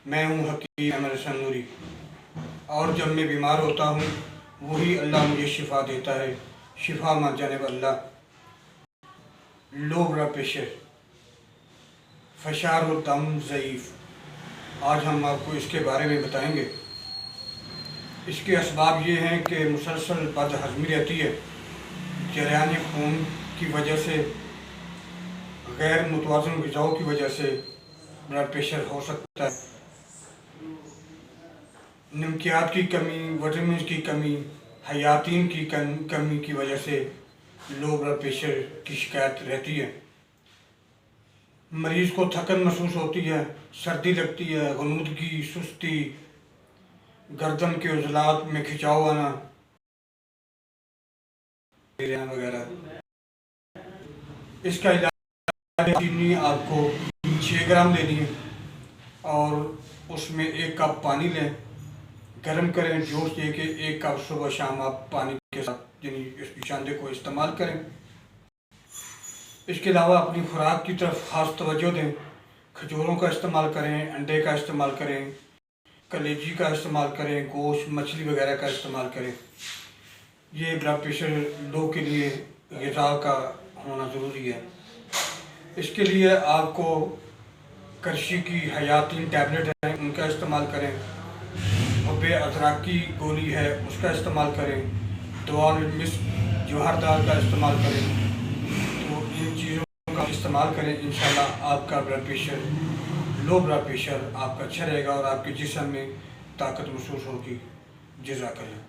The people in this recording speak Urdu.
میں ہوں حکیم احمد حسن نوری، اور جب میں بیمار ہوتا ہوں وہی اللہ مجھے شفا دیتا ہے، شفا من جانب اللہ۔ لو بلڈ پریشر، فشار الدم ضعیف، آج ہم آپ کو اس کے بارے میں بتائیں گے۔ اس کے اسباب یہ ہیں کہ مسلسل بد ہضمی رہتی ہے، جریان خون کی وجہ سے، غیر متوازن غذاؤں کی وجہ سے بلڈ پریشر ہو سکتا ہے، نمکیات کی کمی، وٹامنز کی کمی، حیاتین کی کمی کی وجہ سے لو بلڈ پریشر کی شکایت رہتی ہے۔ مریض کو تھکن محسوس ہوتی ہے، سردی لگتی ہے، غنودگی، سستی، گردن کے عضلات میں کھچاؤ آنا وغیرہ۔ اس کا علاج چینی آپ کو 6 گرام لینی ہے اور اس میں 1 کپ پانی لیں، گرم کریں، جوش دے کے 1 کپ صبح شام آپ پانی کے ساتھ یعنی اس نشاندے کو استعمال کریں۔ اس کے علاوہ اپنی خوراک کی طرف خاص توجہ دیں، کھجوروں کا استعمال کریں، انڈے کا استعمال کریں، کلیجی کا استعمال کریں، گوشت مچھلی وغیرہ کا استعمال کریں۔ یہ بلڈ پریشر لو کے لیے غذا کا ہونا ضروری ہے۔ اس کے لیے آپ کو کرشی کی حیاتین ٹیبلٹ ہیں ان کا استعمال کریں، حب ادرک کی گولی ہے اس کا استعمال کریں، دوال مسک جوہر دال کا استعمال کریں۔ تو ان چیزوں کا استعمال کریں، انشاءاللہ آپ کا blood pressure, low blood pressure آپ کا اچھا رہے گا اور آپ کے جسم میں طاقت محسوس ہوگی۔ جزاک اللہ۔